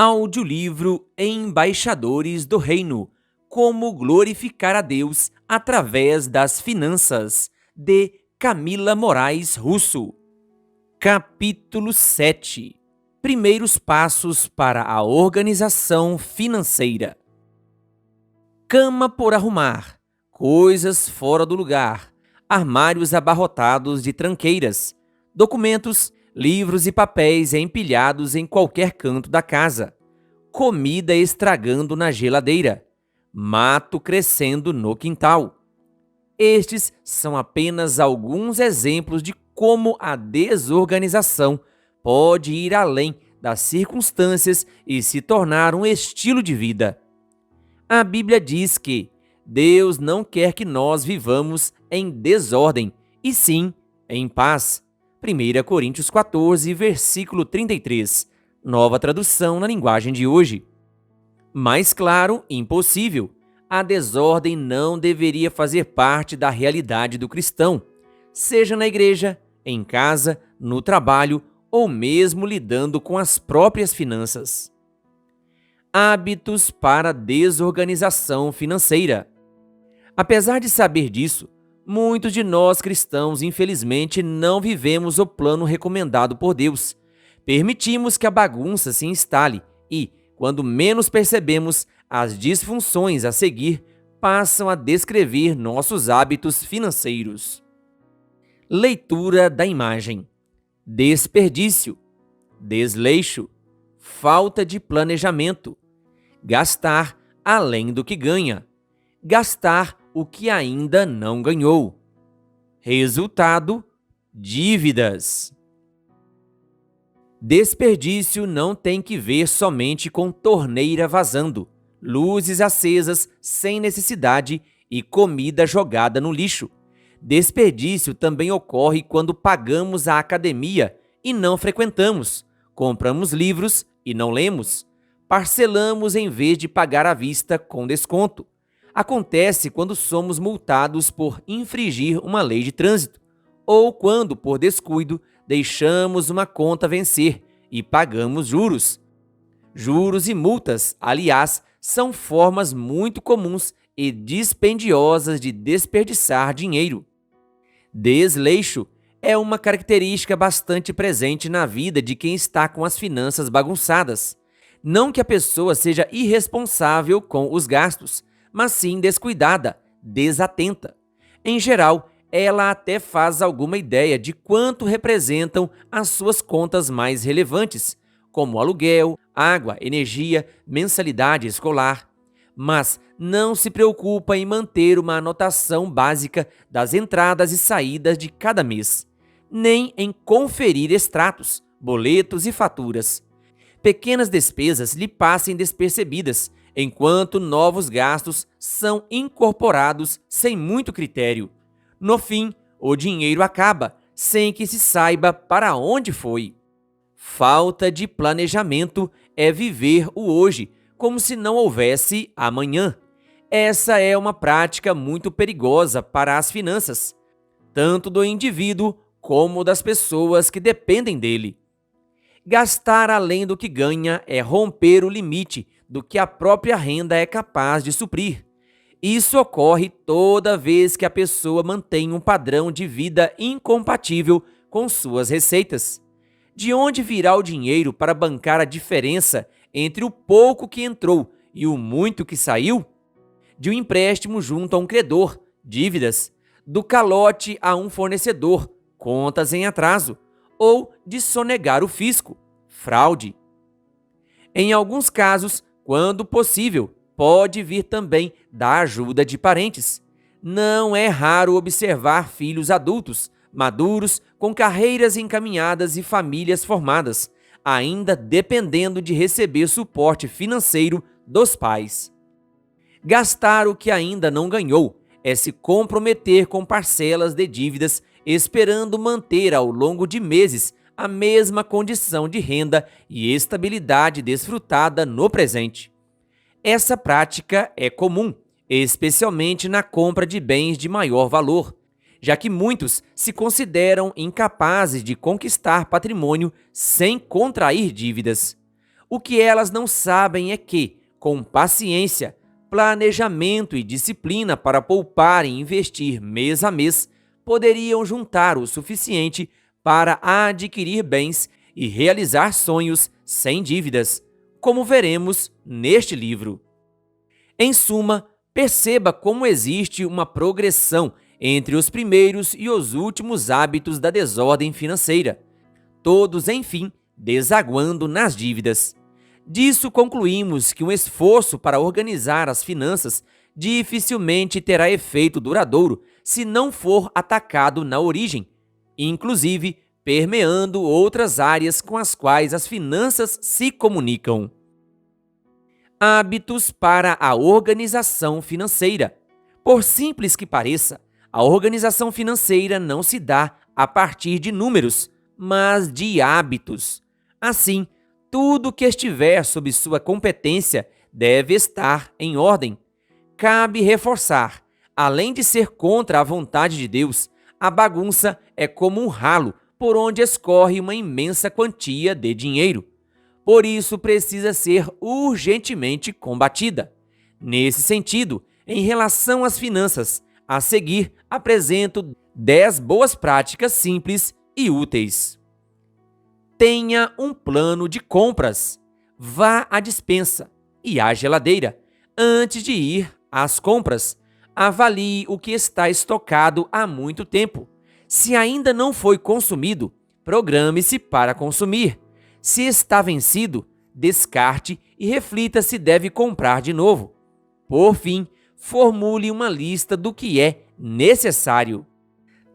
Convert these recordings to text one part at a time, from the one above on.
Audiolivro Embaixadores do Reino: Como glorificar a Deus através das finanças, de Camila Moraes Russo. Capítulo 7: Primeiros passos para a organização financeira. Cama por arrumar, coisas fora do lugar, armários abarrotados de tranqueiras, documentos, livros e papéis empilhados em qualquer canto da casa, comida estragando na geladeira, mato crescendo no quintal. Estes são apenas alguns exemplos de como a desorganização pode ir além das circunstâncias e se tornar um estilo de vida. A Bíblia diz que Deus não quer que nós vivamos em desordem, e sim em paz. 1 Coríntios 14, versículo 33, nova tradução na linguagem de hoje. Mais claro, impossível. A desordem não deveria fazer parte da realidade do cristão, seja na igreja, em casa, no trabalho ou mesmo lidando com as próprias finanças. Hábitos para desorganização financeira. Apesar de saber disso, muitos de nós cristãos, infelizmente, não vivemos o plano recomendado por Deus. Permitimos que a bagunça se instale e, quando menos percebemos, as disfunções a seguir passam a descrever nossos hábitos financeiros. Leitura da imagem: desperdício, desleixo, falta de planejamento, gastar além do que ganha, gastar o que ainda não ganhou. Resultado: dívidas. Desperdício não tem que ver somente com torneira vazando, luzes acesas sem necessidade e comida jogada no lixo. Desperdício também ocorre quando pagamos a academia e não frequentamos, compramos livros e não lemos, parcelamos em vez de pagar à vista com desconto. Acontece quando somos multados por infringir uma lei de trânsito, ou quando, por descuido, deixamos uma conta vencer e pagamos juros. Juros e multas, aliás, são formas muito comuns e dispendiosas de desperdiçar dinheiro. Desleixo é uma característica bastante presente na vida de quem está com as finanças bagunçadas. Não que a pessoa seja irresponsável com os gastos, mas sim descuidada, desatenta. Em geral, ela até faz alguma ideia de quanto representam as suas contas mais relevantes, como aluguel, água, energia, mensalidade escolar, mas não se preocupa em manter uma anotação básica das entradas e saídas de cada mês, nem em conferir extratos, boletos e faturas. Pequenas despesas lhe passem despercebidas, enquanto novos gastos são incorporados sem muito critério. No fim, o dinheiro acaba, sem que se saiba para onde foi. Falta de planejamento é viver o hoje, como se não houvesse amanhã. Essa é uma prática muito perigosa para as finanças, tanto do indivíduo como das pessoas que dependem dele. Gastar além do que ganha é romper o limite do que a própria renda é capaz de suprir. Isso ocorre toda vez que a pessoa mantém um padrão de vida incompatível com suas receitas. De onde virá o dinheiro para bancar a diferença entre o pouco que entrou e o muito que saiu? De um empréstimo junto a um credor, dívidas; do calote a um fornecedor, contas em atraso; ou de sonegar o fisco, fraude. Em alguns casos, quando possível, pode vir também da ajuda de parentes. Não é raro observar filhos adultos, maduros, com carreiras encaminhadas e famílias formadas, ainda dependendo de receber suporte financeiro dos pais. Gastar o que ainda não ganhou é se comprometer com parcelas de dívidas, esperando manter ao longo de meses a mesma condição de renda e estabilidade desfrutada no presente. Essa prática é comum, especialmente na compra de bens de maior valor, já que muitos se consideram incapazes de conquistar patrimônio sem contrair dívidas. O que elas não sabem é que, com paciência, planejamento e disciplina para poupar e investir mês a mês, poderiam juntar o suficiente para adquirir bens e realizar sonhos sem dívidas, como veremos neste livro. Em suma, perceba como existe uma progressão entre os primeiros e os últimos hábitos da desordem financeira, todos, enfim, desaguando nas dívidas. Disso concluímos que um esforço para organizar as finanças dificilmente terá efeito duradouro se não for atacado na origem, inclusive permeando outras áreas com as quais as finanças se comunicam. Hábitos para a organização financeira. Por simples que pareça, a organização financeira não se dá a partir de números, mas de hábitos. Assim, tudo que estiver sob sua competência deve estar em ordem. Cabe reforçar, além de ser contra a vontade de Deus, a bagunça é como um ralo por onde escorre uma imensa quantia de dinheiro. Por isso, precisa ser urgentemente combatida. Nesse sentido, em relação às finanças, a seguir apresento 10 boas práticas simples e úteis. Tenha um plano de compras. Vá à despensa e à geladeira antes de ir às compras. Avalie o que está estocado há muito tempo. Se ainda não foi consumido, programe-se para consumir. Se está vencido, descarte e reflita se deve comprar de novo. Por fim, formule uma lista do que é necessário.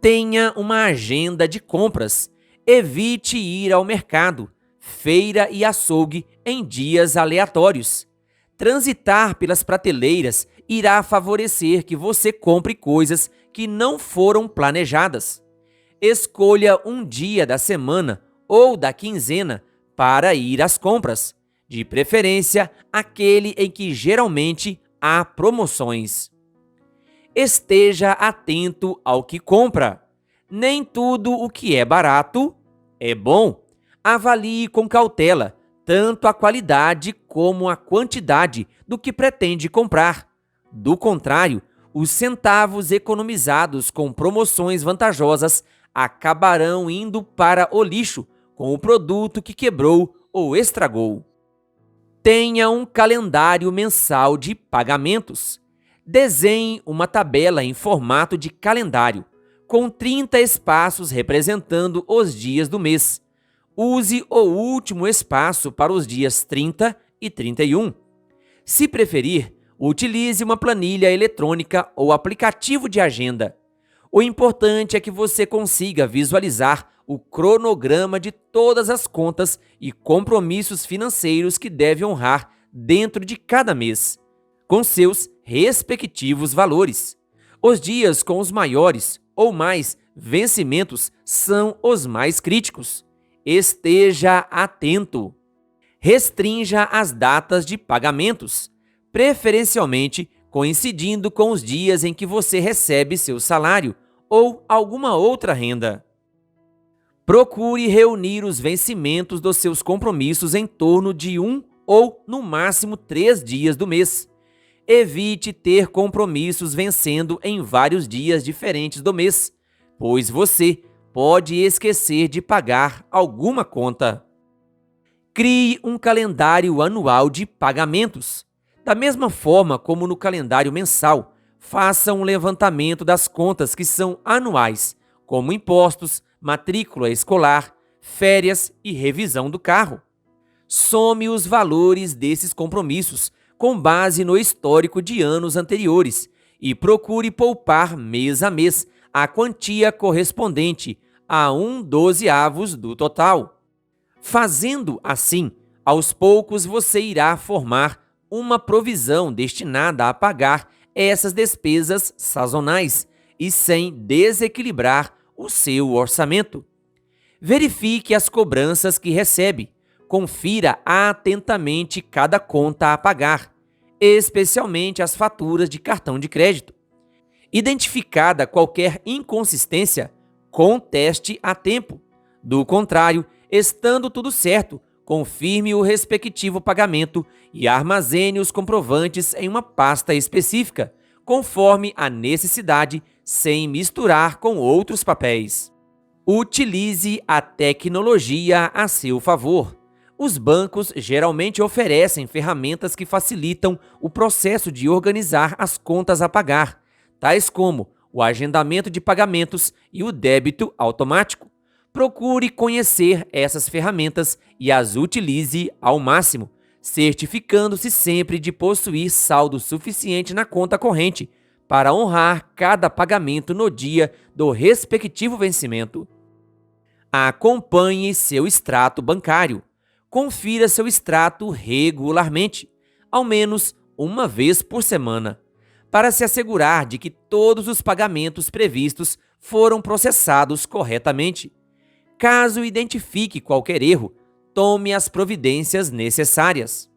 Tenha uma agenda de compras. Evite ir ao mercado, feira e açougue em dias aleatórios. Transitar pelas prateleiras irá favorecer que você compre coisas que não foram planejadas. Escolha um dia da semana ou da quinzena para ir às compras, de preferência aquele em que geralmente há promoções. Esteja atento ao que compra. Nem tudo o que é barato é bom. Avalie com cautela tanto a qualidade como a quantidade do que pretende comprar. Do contrário, os centavos economizados com promoções vantajosas acabarão indo para o lixo com o produto que quebrou ou estragou. Tenha um calendário mensal de pagamentos. Desenhe uma tabela em formato de calendário, com 30 espaços representando os dias do mês. Use o último espaço para os dias 30 e 31. Se preferir, utilize uma planilha eletrônica ou aplicativo de agenda. O importante é que você consiga visualizar o cronograma de todas as contas e compromissos financeiros que deve honrar dentro de cada mês, com seus respectivos valores. Os dias com os maiores ou mais vencimentos são os mais críticos. Esteja atento. Restrinja as datas de pagamentos, preferencialmente coincidindo com os dias em que você recebe seu salário ou alguma outra renda. Procure reunir os vencimentos dos seus compromissos em torno de 1 ou, no máximo, 3 dias do mês. Evite ter compromissos vencendo em vários dias diferentes do mês, pois você pode esquecer de pagar alguma conta. Crie um calendário anual de pagamentos. Da mesma forma como no calendário mensal, faça um levantamento das contas que são anuais, como impostos, matrícula escolar, férias e revisão do carro. Some os valores desses compromissos com base no histórico de anos anteriores e procure poupar mês a mês a quantia correspondente a 1/12 do total. Fazendo assim, aos poucos você irá formar uma provisão destinada a pagar essas despesas sazonais e sem desequilibrar o seu orçamento. Verifique as cobranças que recebe. Confira atentamente cada conta a pagar, especialmente as faturas de cartão de crédito. Identificada qualquer inconsistência, conteste a tempo. Do contrário, estando tudo certo, confirme o respectivo pagamento e armazene os comprovantes em uma pasta específica, conforme a necessidade, sem misturar com outros papéis. Utilize a tecnologia a seu favor. Os bancos geralmente oferecem ferramentas que facilitam o processo de organizar as contas a pagar, tais como o agendamento de pagamentos e o débito automático. Procure conhecer essas ferramentas e as utilize ao máximo, certificando-se sempre de possuir saldo suficiente na conta corrente para honrar cada pagamento no dia do respectivo vencimento. Acompanhe seu extrato bancário. Confira seu extrato regularmente, ao menos uma vez por semana, para se assegurar de que todos os pagamentos previstos foram processados corretamente. Caso identifique qualquer erro, tome as providências necessárias.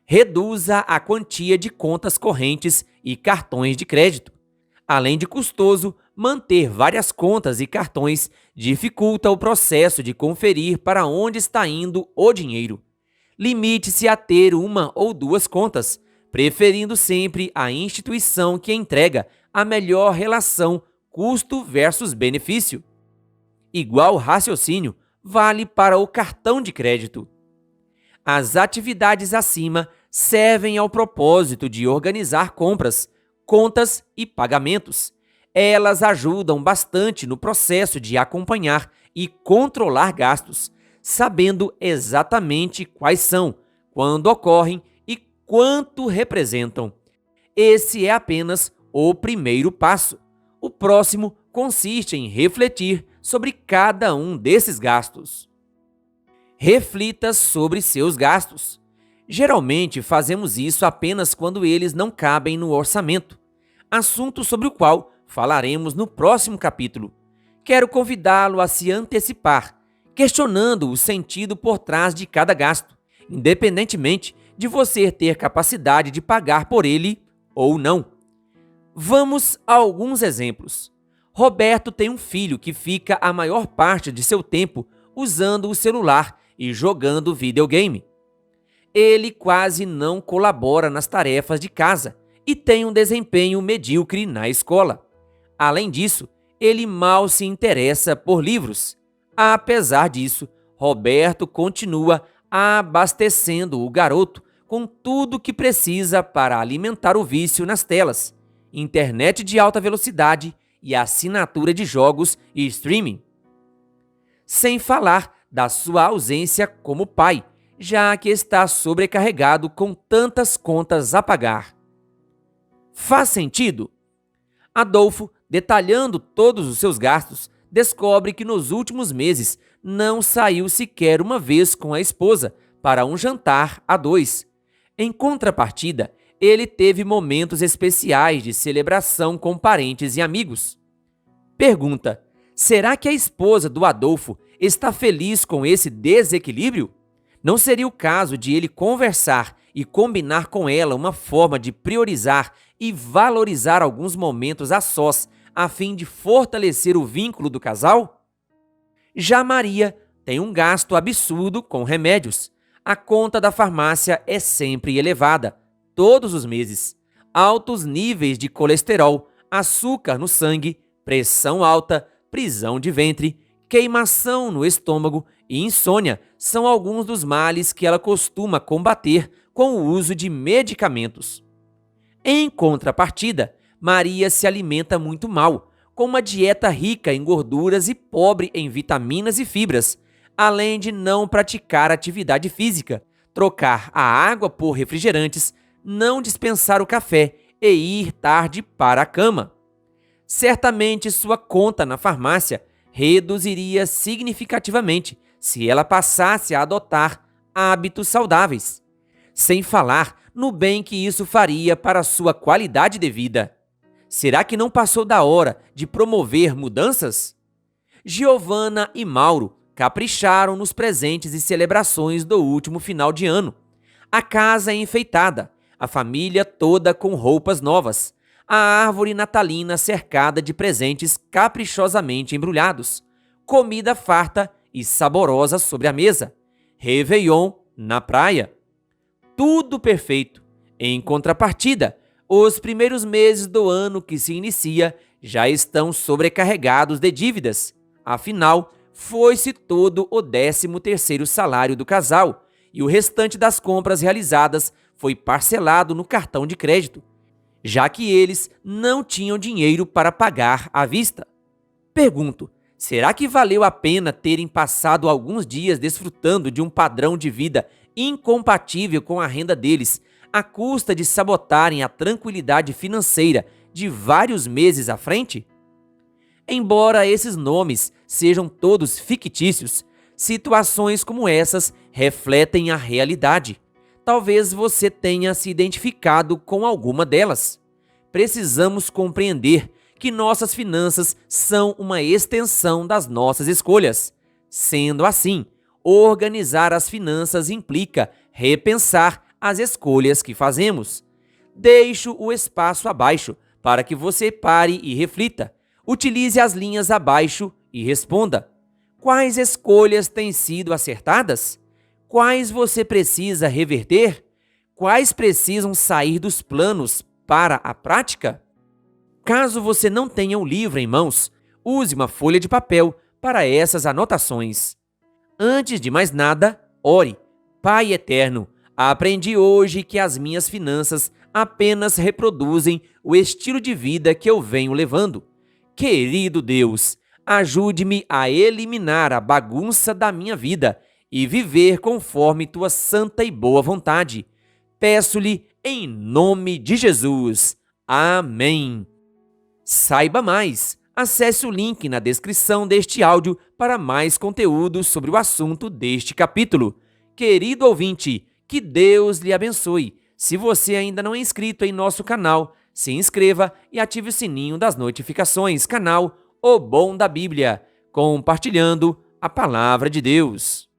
Reduza a quantia de contas correntes e cartões de crédito. Além de custoso, manter várias contas e cartões dificulta o processo de conferir para onde está indo o dinheiro. Limite-se a ter uma ou duas contas, preferindo sempre a instituição que entrega a melhor relação custo versus benefício. Igual raciocínio vale para o cartão de crédito. As atividades acima servem ao propósito de organizar compras, contas e pagamentos. Elas ajudam bastante no processo de acompanhar e controlar gastos, sabendo exatamente quais são, quando ocorrem e quanto representam. Esse é apenas o primeiro passo. O próximo consiste em refletir sobre cada um desses gastos. Reflita sobre seus gastos. Geralmente fazemos isso apenas quando eles não cabem no orçamento, assunto sobre o qual falaremos no próximo capítulo. Quero convidá-lo a se antecipar, questionando o sentido por trás de cada gasto, independentemente de você ter capacidade de pagar por ele ou não. Vamos a alguns exemplos. Roberto tem um filho que fica a maior parte de seu tempo usando o celular e jogando videogame. Ele quase não colabora nas tarefas de casa e tem um desempenho medíocre na escola. Além disso, ele mal se interessa por livros. Apesar disso, Roberto continua abastecendo o garoto com tudo que precisa para alimentar o vício nas telas, internet de alta velocidade e assinatura de jogos e streaming. Sem falar da sua ausência como pai, já que está sobrecarregado com tantas contas a pagar. Faz sentido? Adolfo, detalhando todos os seus gastos, descobre que nos últimos meses não saiu sequer uma vez com a esposa para um jantar a dois. Em contrapartida, ele teve momentos especiais de celebração com parentes e amigos. Pergunta: será que a esposa do Adolfo está feliz com esse desequilíbrio? Não seria o caso de ele conversar e combinar com ela uma forma de priorizar e valorizar alguns momentos a sós, a fim de fortalecer o vínculo do casal? Já Maria tem um gasto absurdo com remédios. A conta da farmácia é sempre elevada, todos os meses. Altos níveis de colesterol, açúcar no sangue, pressão alta, prisão de ventre, queimação no estômago e insônia são alguns dos males que ela costuma combater com o uso de medicamentos. Em contrapartida, Maria se alimenta muito mal, com uma dieta rica em gorduras e pobre em vitaminas e fibras, além de não praticar atividade física, trocar a água por refrigerantes, não dispensar o café e ir tarde para a cama. Certamente sua conta na farmácia reduziria significativamente se ela passasse a adotar hábitos saudáveis, sem falar no bem que isso faria para sua qualidade de vida. Será que não passou da hora de promover mudanças? Giovana e Mauro capricharam nos presentes e celebrações do último final de ano. A casa é enfeitada, a família toda com roupas novas, a árvore natalina cercada de presentes caprichosamente embrulhados, comida farta e saborosa sobre a mesa, Réveillon na praia. Tudo perfeito. Em contrapartida, os primeiros meses do ano que se inicia já estão sobrecarregados de dívidas. Afinal, foi-se todo o 13º salário do casal e o restante das compras realizadas foi parcelado no cartão de crédito, já que eles não tinham dinheiro para pagar à vista. Pergunto, será que valeu a pena terem passado alguns dias desfrutando de um padrão de vida incompatível com a renda deles, à custa de sabotarem a tranquilidade financeira de vários meses à frente? Embora esses nomes sejam todos fictícios, situações como essas refletem a realidade. Talvez você tenha se identificado com alguma delas. Precisamos compreender que nossas finanças são uma extensão das nossas escolhas. Sendo assim, organizar as finanças implica repensar as escolhas que fazemos. Deixo o espaço abaixo para que você pare e reflita. Utilize as linhas abaixo e responda: quais escolhas têm sido acertadas? Quais você precisa reverter? Quais precisam sair dos planos para a prática? Caso você não tenha um livro em mãos, use uma folha de papel para essas anotações. Antes de mais nada, ore. Pai eterno, aprendi hoje que as minhas finanças apenas reproduzem o estilo de vida que eu venho levando. Querido Deus, ajude-me a eliminar a bagunça da minha vida e viver conforme tua santa e boa vontade. Peço-lhe em nome de Jesus. Amém. Saiba mais. Acesse o link na descrição deste áudio para mais conteúdo sobre o assunto deste capítulo. Querido ouvinte, que Deus lhe abençoe. Se você ainda não é inscrito em nosso canal, se inscreva e ative o sininho das notificações. Canal O Bom da Bíblia, compartilhando a Palavra de Deus.